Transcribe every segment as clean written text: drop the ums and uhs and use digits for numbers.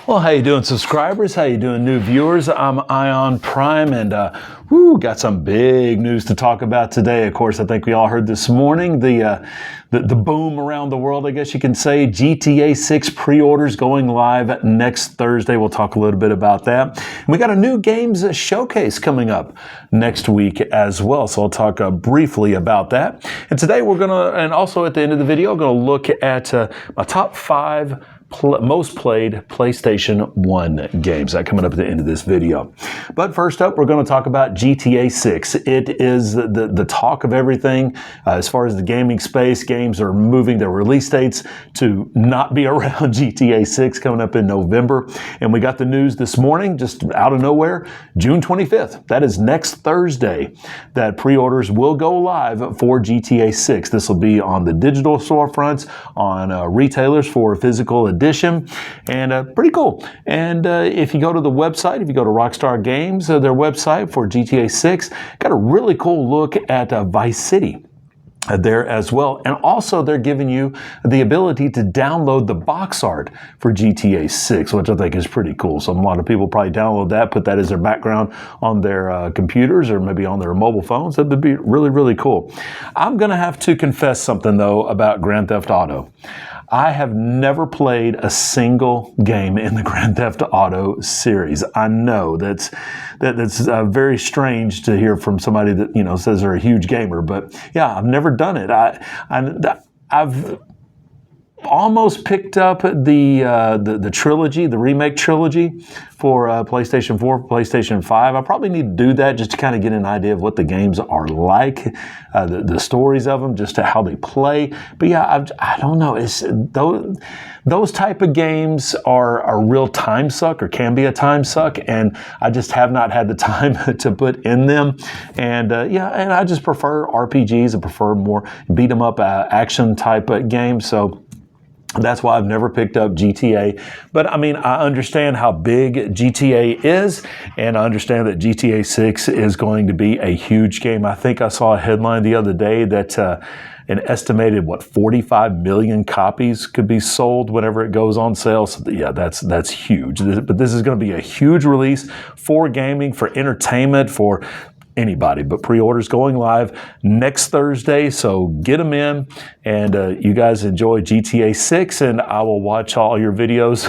Well, how you doing, subscribers? How you doing, new viewers? I'm Ion Prime, and got some big news to talk about today. Of course, I think we all heard this morning the boom around the world, I guess you can say. GTA 6 pre-orders going live next Thursday. We'll talk a little bit about that. And we got a new games showcase coming up next week as well, so I'll talk briefly about that. And today we're gonna, and also at the end of the video, going to look at my top 5 most played PlayStation 1 games. That coming up at the end of this video. But first up, we're going to talk about GTA 6. It is the talk of everything as far as the gaming space. Games are moving their release dates to not be around GTA 6 coming up in November. And we got the news this morning, just out of nowhere, June 25th. That is next Thursday, that pre-orders will go live for GTA 6. This will be on the digital storefronts, on retailers for physical edition, and pretty cool. And if you go to the website, if you go to Rockstar Games, their website for GTA 6, got a really cool look at Vice City there as well. And also they're giving you the ability to download the box art for GTA 6, which I think is pretty cool. So a lot of people probably download that, put that as their background on their computers or maybe on their mobile phones. That would be really, really cool. I'm going to have to confess something, though, about Grand Theft Auto. I have never played a single game in the Grand Theft Auto series. I know that's very strange to hear from somebody that says they're a huge gamer, but yeah, I've never done it. I've almost picked up the trilogy, the remake trilogy for PlayStation 4, PlayStation 5. I probably need to do that just to kind of get an idea of what the games are like, the stories of them, just to how they play. But yeah, I don't know. It's those type of games are a real time suck, or can be a time suck, and I just have not had the time to put in them. And and I just prefer RPGs. I prefer more beat 'em up action type games. So that's why I've never picked up GTA. But I mean, I understand how big GTA is, and I understand that GTA 6 is going to be a huge game. I think I saw a headline the other day that an estimated 45 million copies could be sold whenever it goes on sale. So yeah, that's huge. But this is going to be a huge release for gaming, for entertainment, for anybody. But pre-orders going live next Thursday, so get them in, and you guys enjoy GTA 6, and I will watch all your videos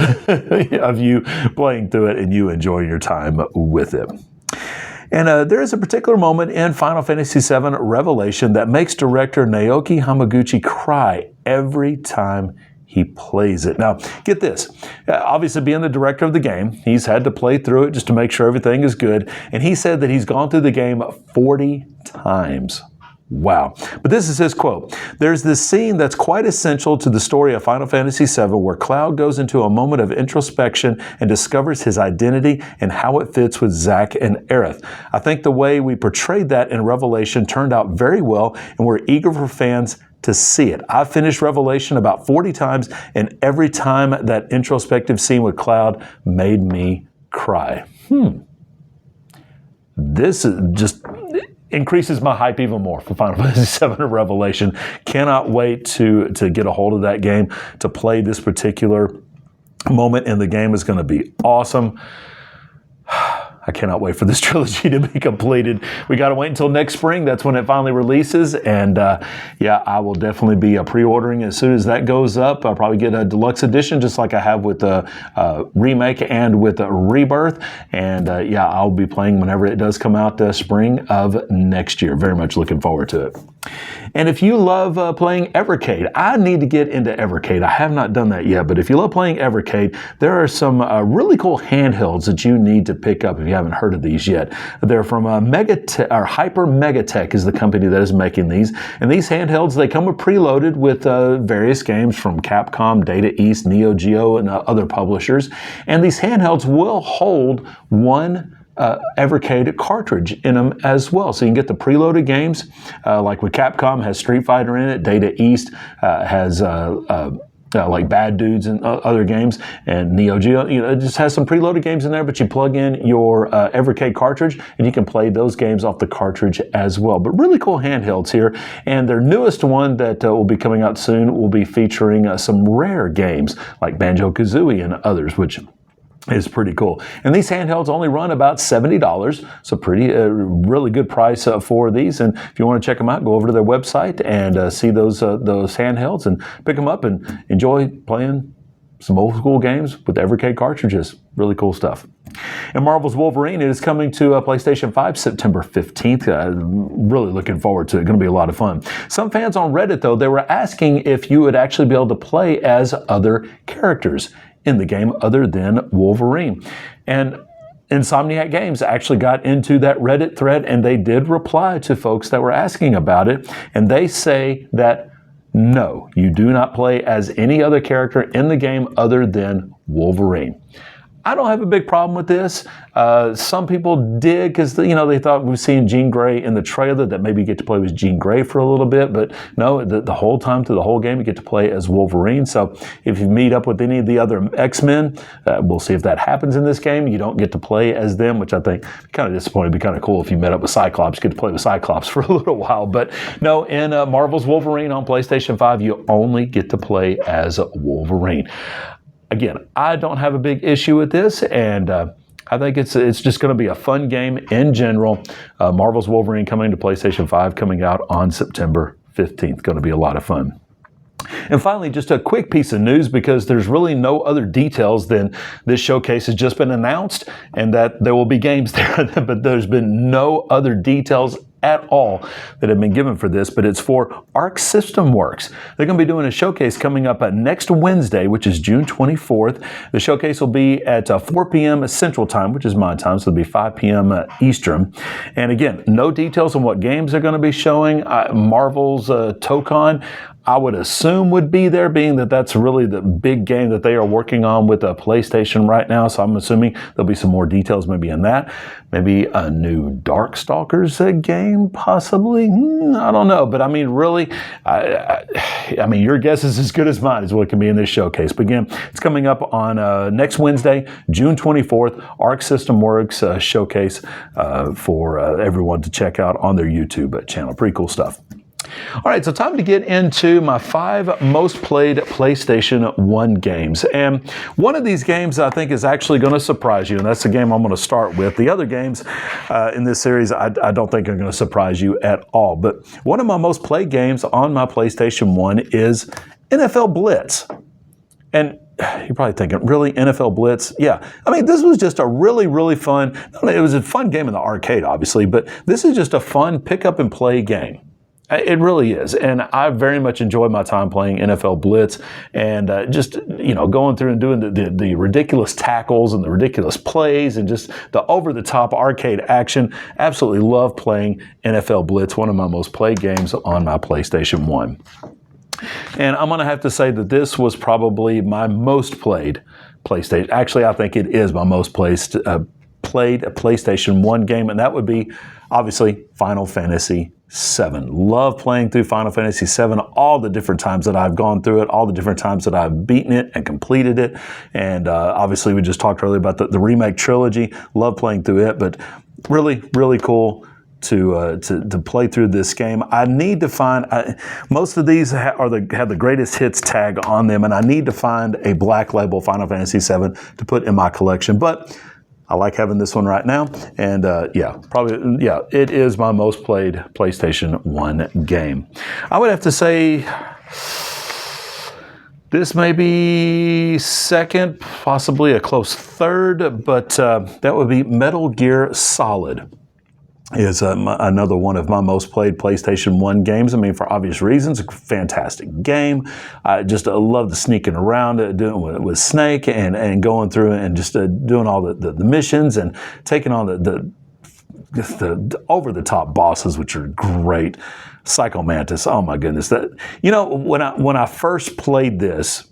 of you playing through it and you enjoying your time with it. And there is a particular moment in Final Fantasy VII Revelation that makes director Naoki Hamaguchi cry every time he plays it. Now, get this. Obviously, being the director of the game, he's had to play through it just to make sure everything is good. And he said that he's gone through the game 40 times. Wow. But this is his quote. "There's this scene that's quite essential to the story of Final Fantasy VII where Cloud goes into a moment of introspection and discovers his identity and how it fits with Zack and Aerith. I think the way we portrayed that in Revelation turned out very well, and we're eager for fans to see it. I've finished Revelation about 40 times, and every time that introspective scene with Cloud made me cry." This is just increases my hype even more for Final Fantasy VII Revelation. Cannot wait to get a hold of that game, to play this particular moment in the game. Is going to be awesome. I cannot wait for this trilogy to be completed. We got to wait until next spring. That's when it finally releases. And I will definitely be pre-ordering as soon as that goes up. I'll probably get a deluxe edition, just like I have with the remake and with Rebirth. And I'll be playing whenever it does come out spring of next year. Very much looking forward to it. And if you love playing Evercade, I need to get into Evercade. I have not done that yet, but if you love playing Evercade, there are some really cool handhelds that you need to pick up if you haven't heard of these yet. They're from Hyper Megatech is the company that is making these. And these handhelds, they come preloaded with various games from Capcom, Data East, Neo Geo, and other publishers. And these handhelds will hold one Evercade cartridge in them as well. So you can get the preloaded games, like with Capcom has Street Fighter in it, Data East has like Bad Dudes and other games, and Neo Geo, it just has some preloaded games in there, but you plug in your Evercade cartridge and you can play those games off the cartridge as well. But really cool handhelds here, and their newest one that will be coming out soon will be featuring some rare games like Banjo-Kazooie and others, which is pretty cool. And these handhelds only run about $70. So really good price for these. And if you want to check them out, go over to their website and see those handhelds and pick them up and enjoy playing some old school games with Evercade cartridges. Really cool stuff. And Marvel's Wolverine, it is coming to PlayStation 5 September 15th. Really looking forward to it. Going to be a lot of fun. Some fans on Reddit, though, they were asking if you would actually be able to play as other characters in the game other than Wolverine. And Insomniac Games actually got into that Reddit thread, and they did reply to folks that were asking about it. And they say that no, you do not play as any other character in the game other than Wolverine. I don't have a big problem with this. Some people did because they thought we've seen Jean Grey in the trailer, that maybe you get to play with Jean Grey for a little bit, but no, the whole time through the whole game you get to play as Wolverine. So if you meet up with any of the other X-Men, we'll see if that happens in this game. You don't get to play as them, which I think kind of disappointing. It'd be kind of cool if you met up with Cyclops, get to play with Cyclops for a little while. But no, in Marvel's Wolverine on PlayStation 5, you only get to play as Wolverine. Again, I don't have a big issue with this, and I think it's just going to be a fun game in general. Marvel's Wolverine coming to PlayStation 5, coming out on September 15th. Going to be a lot of fun. And finally, just a quick piece of news, because there's really no other details than this showcase has just been announced and that there will be games there, but there's been no other details at all that have been given for this, but it's for Arc System Works. They're going to be doing a showcase coming up next Wednesday, which is June 24th. The showcase will be at 4 p.m. Central Time, which is my time, so it'll be 5 p.m. Eastern. And again, no details on what games they're going to be showing. Marvel's Tokon, I would assume would be there, being that that's really the big game that they are working on with PlayStation right now. So I'm assuming there'll be some more details maybe in that. Maybe a new Darkstalkers game, possibly. I don't know. But I mean, really, I mean, your guess is as good as mine is what can be in this showcase. But again, it's coming up on next Wednesday, June 24th, Arc System Works showcase for everyone to check out on their YouTube channel. Pretty cool stuff. All right, so time to get into my 5 most played PlayStation 1 games. And one of these games I think is actually going to surprise you, and that's the game I'm going to start with. The other games in this series I don't think are going to surprise you at all. But one of my most played games on my PlayStation 1 is NFL Blitz. And you're probably thinking, really, NFL Blitz? Yeah. I mean, this was just a really, really fun, it was a fun game in the arcade, obviously, but this is just a fun pick-up-and-play game. It really is, and I very much enjoy my time playing NFL Blitz, and just going through and doing the ridiculous tackles and the ridiculous plays and just the over-the-top arcade action. Absolutely love playing NFL Blitz, one of my most played games on my PlayStation 1. And I'm going to have to say that this was probably my most played PlayStation. Actually, I think it is my most played a PlayStation 1 game, and that would be obviously Final Fantasy VII. Love playing through Final Fantasy VII, all the different times that I've gone through it, all the different times that I've beaten it and completed it. And obviously we just talked earlier about the remake trilogy. Love playing through it, but really, really cool to play through this game. I need to find, most of these have the greatest hits tag on them, and I need to find a black label Final Fantasy VII to put in my collection. But I like having this one right now, and it is my most played PlayStation 1 game. I would have to say this may be second, possibly a close third, but that would be Metal Gear Solid. Is another one of my most played PlayStation 1 games. I mean, for obvious reasons, a fantastic game. I just love the sneaking around, doing with Snake and going through and just doing all the missions and taking on the over-the-top bosses, which are great. Psycho Mantis, oh my goodness. When I first played this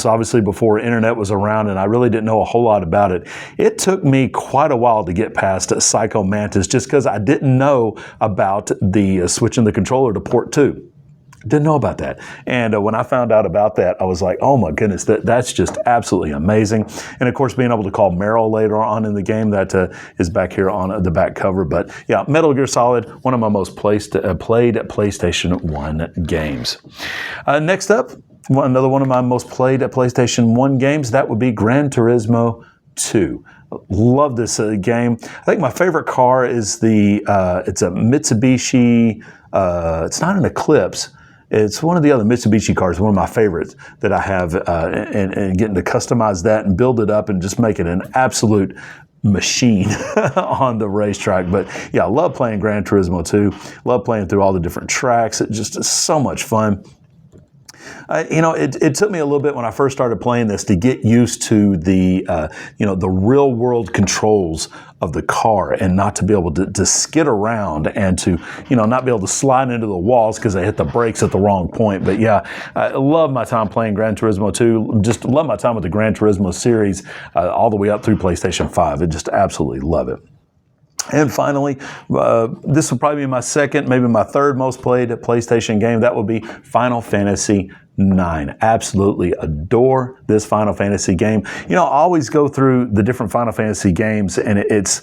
obviously before internet was around and I really didn't know a whole lot about it. It took me quite a while to get past Psycho Mantis just because I didn't know about the switching the controller to port 2. Didn't know about that. And when I found out about that, I was like, oh my goodness, that's just absolutely amazing. And of course, being able to call Meryl later on in the game, that is back here on the back cover. But yeah, Metal Gear Solid, one of my most played PlayStation 1 games. Next up, another one of my most played PlayStation 1 games, that would be Gran Turismo 2. Love this game. I think my favorite car is it's a Mitsubishi, it's not an Eclipse. It's one of the other Mitsubishi cars, one of my favorites that I have, and getting to customize that and build it up and just make it an absolute machine on the racetrack. But yeah, I love playing Gran Turismo 2. Love playing through all the different tracks. It just is so much fun. It took me a little bit when I first started playing this to get used to the real world controls of the car and not to be able to skid around and to, not be able to slide into the walls because I hit the brakes at the wrong point. But yeah, I love my time playing Gran Turismo 2. Just love my time with the Gran Turismo series all the way up through PlayStation 5. I just absolutely love it. And finally, this will probably be my second, maybe my third most played PlayStation game. That would be Final Fantasy 9. Absolutely adore this Final Fantasy game. I always go through the different Final Fantasy games, and it's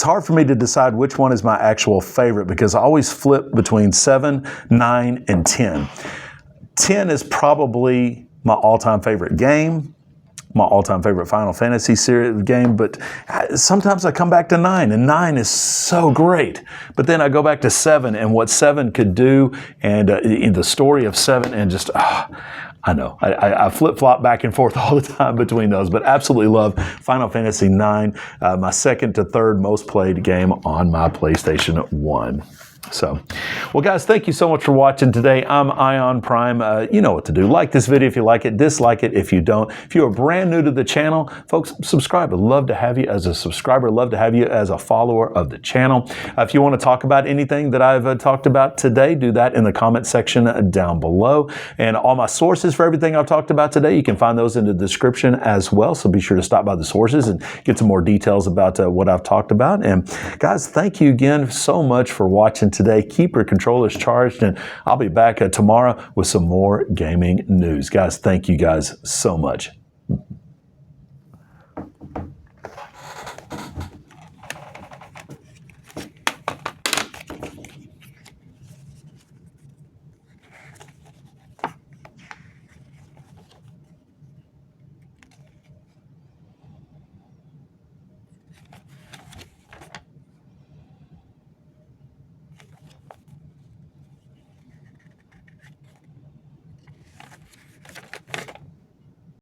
hard for me to decide which one is my actual favorite because I always flip between 7, 9, and 10. 10 is probably my all-time favorite game, my all-time favorite Final Fantasy series game, but sometimes I come back to 9, and 9 is so great. But then I go back to 7 and what 7 could do, and the story of 7, and just, I know, I flip-flop back and forth all the time between those, but absolutely love Final Fantasy 9, my second to third most played game on my PlayStation 1. So, well, guys, thank you so much for watching today. I'm Ion Prime. You know what to do. Like this video if you like it. Dislike it if you don't. If you are brand new to the channel, folks, subscribe. I'd love to have you as a subscriber. I'd love to have you as a follower of the channel. If you want to talk about anything that I've talked about today, do that in the comment section down below. And all my sources for everything I've talked about today, you can find those in the description as well. So be sure to stop by the sources and get some more details about what I've talked about. And guys, thank you again so much for watching today. Keep your controllers charged, and I'll be back tomorrow with some more gaming news. Guys, thank you guys so much.